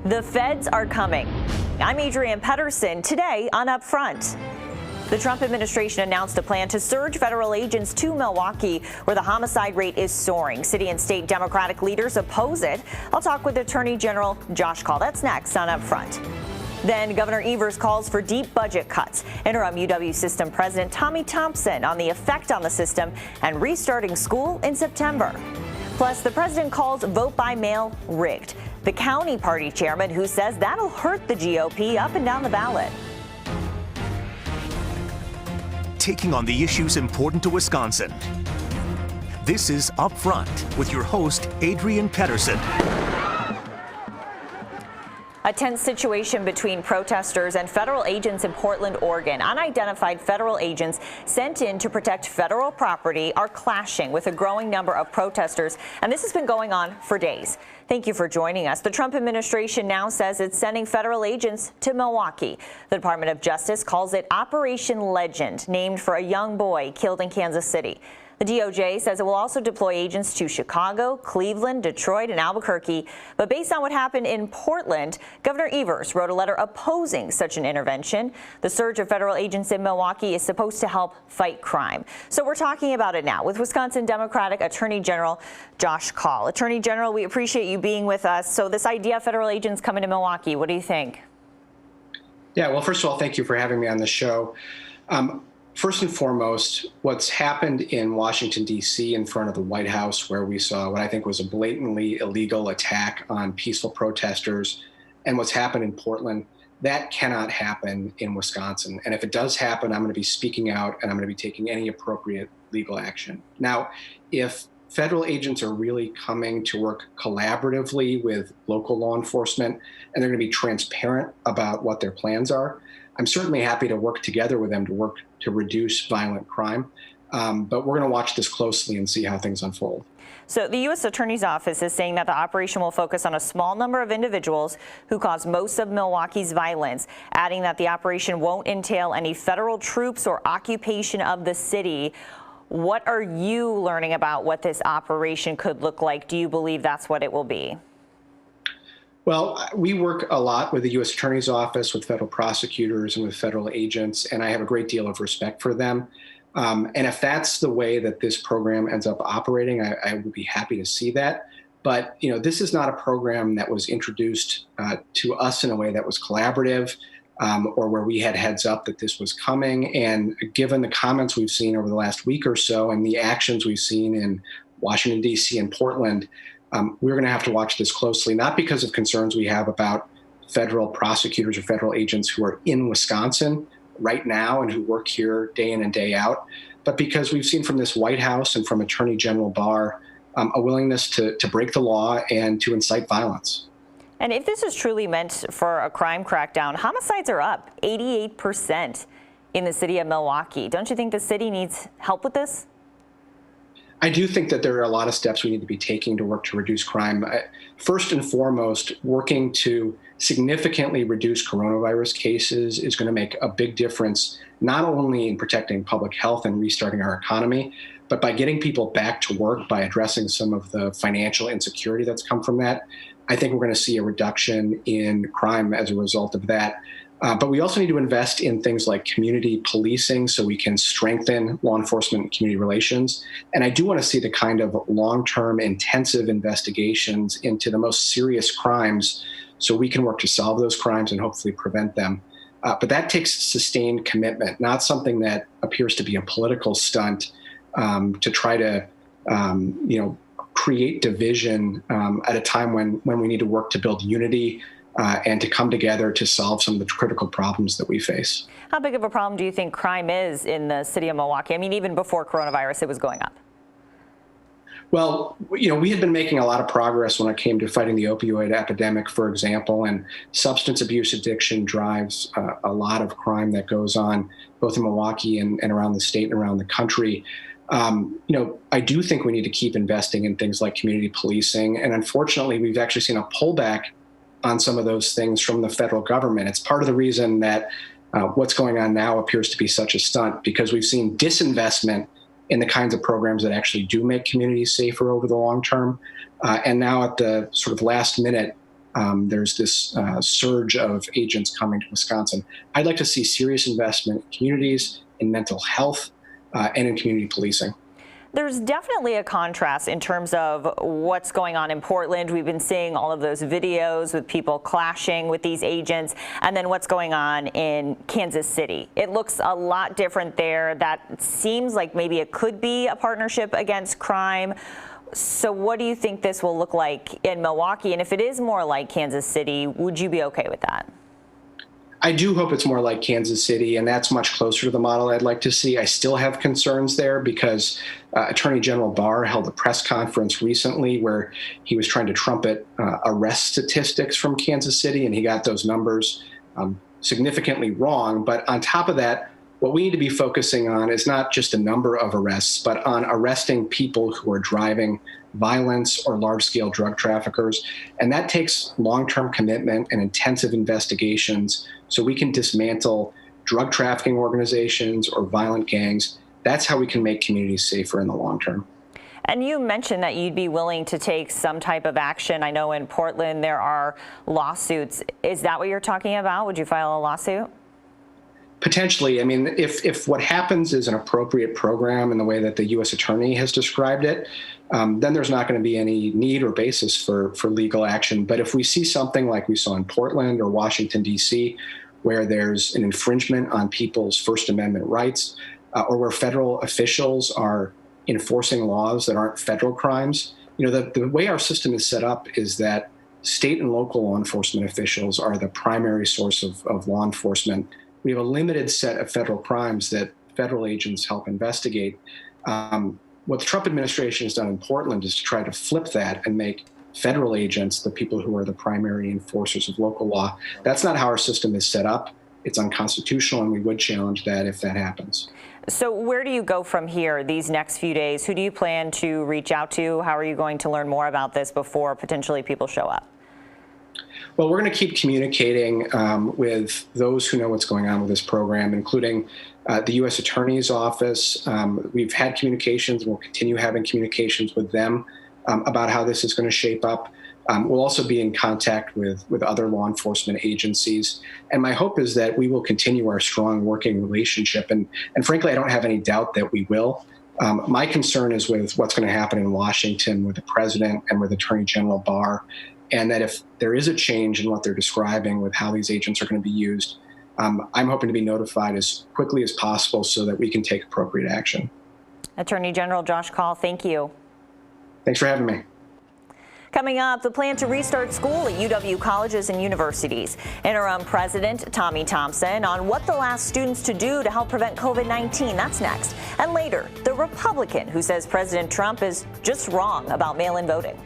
The feds are coming. I'm Adrienne Pedersen. Today on Upfront. The Trump administration announced a plan to surge federal agents to Milwaukee, where the homicide rate is soaring. City and state Democratic leaders oppose it. I'll talk with Attorney General Josh Kaul. That's next on Upfront. Then Governor Evers calls for deep budget cuts. Interim UW system president Tommy Thompson on the effect on the system and restarting school in September. Plus, the president calls vote by mail rigged. The county party chairman who says that'll hurt the GOP up and down the ballot. Taking on the issues important to Wisconsin. This is Upfront with your host, Adrienne Pedersen. A tense situation between protesters and federal agents in Portland, Oregon. Unidentified federal agents sent in to protect federal property are clashing with a growing number of protesters, and this has been going on for days. Thank you for joining us. The Trump administration now says it's sending federal agents to Milwaukee. The Department of Justice calls it Operation Legend, named for a young boy killed in Kansas City. The DOJ says it will also deploy agents to Chicago, Cleveland, Detroit, and Albuquerque. But based on what happened in Portland, Governor Evers wrote a letter opposing such an intervention. The surge of federal agents in Milwaukee is supposed to help fight crime. So we're talking about it now with Wisconsin Democratic Attorney General Josh Kaul. Attorney General, we appreciate you being with us. So this idea of federal agents coming to Milwaukee, what do you think? Yeah, well, first of all, thank you for having me on the show. First and foremost, what's happened in Washington, D.C. in front of the White House, where we saw what I think was a blatantly illegal attack on peaceful protesters, and what's happened in Portland, that cannot happen in Wisconsin. And if it does happen, I'm going to be speaking out and I'm going to be taking any appropriate legal action. Now, if federal agents are really coming to work collaboratively with local law enforcement and they're going to be transparent about what their plans are, I'm certainly happy to work together with them to work to reduce violent crime. But we're going to watch this closely and see how things unfold. So the U.S. Attorney's Office is saying that the operation will focus on a small number of individuals who caused most of Milwaukee's violence, adding that the operation won't entail any federal troops or occupation of the city. What are you learning about what this operation could look like? Do you believe that's what it will be? Well, we work a lot with the U.S. Attorney's Office, with federal prosecutors, and with federal agents, and I have a great deal of respect for them. And if that's the way that this program ends up operating, I would be happy to see that. But, you know, this is not a program that was introduced to us in a way that was collaborative or where we had heads up that this was coming. And given the comments we've seen over the last week or so and the actions we've seen in Washington, D.C. and Portland, we're going to have to watch this closely, not because of concerns we have about federal prosecutors or federal agents who are in Wisconsin right now and who work here day in and day out, but because we've seen from this White House and from Attorney General Barr a willingness to break the law and to incite violence. And if this is truly meant for a crime crackdown, homicides are up 88% in the city of Milwaukee. Don't you think the city needs help with this? I do think that there are a lot of steps we need to be taking to work to reduce crime. First and foremost, working to significantly reduce coronavirus cases is going to make a big difference, not only in protecting public health and restarting our economy, but by getting people back to work, by addressing some of the financial insecurity that's come from that. I think we're going to see a reduction in crime as a result of that. But we also need to invest in things like community policing so we can strengthen law enforcement and community relations. And I do want to see the kind of long-term intensive investigations into the most serious crimes so we can work to solve those crimes and hopefully prevent them. But that takes sustained commitment, not something that appears to be a political stunt to try to, create division at a time when we need to work to build unity and to come together to solve some of the critical problems that we face. How big of a problem do you think crime is in the city of Milwaukee? I mean, even before coronavirus, it was going up. Well, we had been making a lot of progress when it came to fighting the opioid epidemic, for example, and substance abuse addiction drives a lot of crime that goes on both in Milwaukee and around the state and around the country. I do think we need to keep investing in things like community policing. And unfortunately, we've actually seen a pullback on some of those things from the federal government. It's part of the reason that what's going on now appears to be such a stunt, because we've seen disinvestment in the kinds of programs that actually do make communities safer over the long term. And now at the sort of last minute, there's this surge of agents coming to Wisconsin. I'd like to see serious investment in communities, in mental health, and in community policing. There's definitely a contrast in terms of what's going on in Portland. We've been seeing all of those videos with people clashing with these agents, and then what's going on in Kansas City. It looks a lot different there. That seems like maybe it could be a partnership against crime. So what do you think this will look like in Milwaukee? And if it is more like Kansas City, would you be okay with that? I do hope it's more like Kansas City, and that's much closer to the model I'd like to see. I still have concerns there because Attorney General Barr held a press conference recently where he was trying to trumpet arrest statistics from Kansas City, and he got those numbers significantly wrong. But on top of that, what we need to be focusing on is not just the number of arrests, but on arresting people who are driving violence or large-scale drug traffickers. And that takes long-term commitment and intensive investigations so we can dismantle drug trafficking organizations or violent gangs. That's how we can make communities safer in the long term. And you mentioned that you'd be willing to take some type of action. I know in Portland there are lawsuits. Is that what you're talking about? Would you file a lawsuit? Potentially. I mean, if what happens is an appropriate program in the way that the U.S. Attorney has described it, then there's not going to be any need or basis for legal action. But if we see something like we saw in Portland or Washington, D.C., where there's an infringement on people's First Amendment rights, or where federal officials are enforcing laws that aren't federal crimes, the way our system is set up is that state and local law enforcement officials are the primary source of law enforcement. We have a limited set of federal crimes that federal agents help investigate. What the Trump administration has done in Portland is to try to flip that and make federal agents the people who are the primary enforcers of local law. That's not how our system is set up. It's unconstitutional, and we would challenge that if that happens. So where do you go from here these next few days? Who do you plan to reach out to? How are you going to learn more about this before potentially people show up? Well, we're going to keep communicating with those who know what's going on with this program, including the U.S. Attorney's Office. We've had communications and we'll continue having communications with them about how this is going to shape up. We'll also be in contact with other law enforcement agencies. And my hope is that we will continue our strong working relationship. And frankly, I don't have any doubt that we will. My concern is with what's going to happen in Washington with the president and with Attorney General Barr. And that if there is a change in what they're describing with how these agents are going to be used, I'm hoping to be notified as quickly as possible so that we can take appropriate action. Attorney General Josh Kaul, thank you. Thanks for having me. Coming up, the plan to restart school at UW colleges and universities. Interim President Tommy Thompson on what they'll ask students to do to help prevent COVID-19. That's next. And later, the Republican who says President Trump is just wrong about mail-in voting.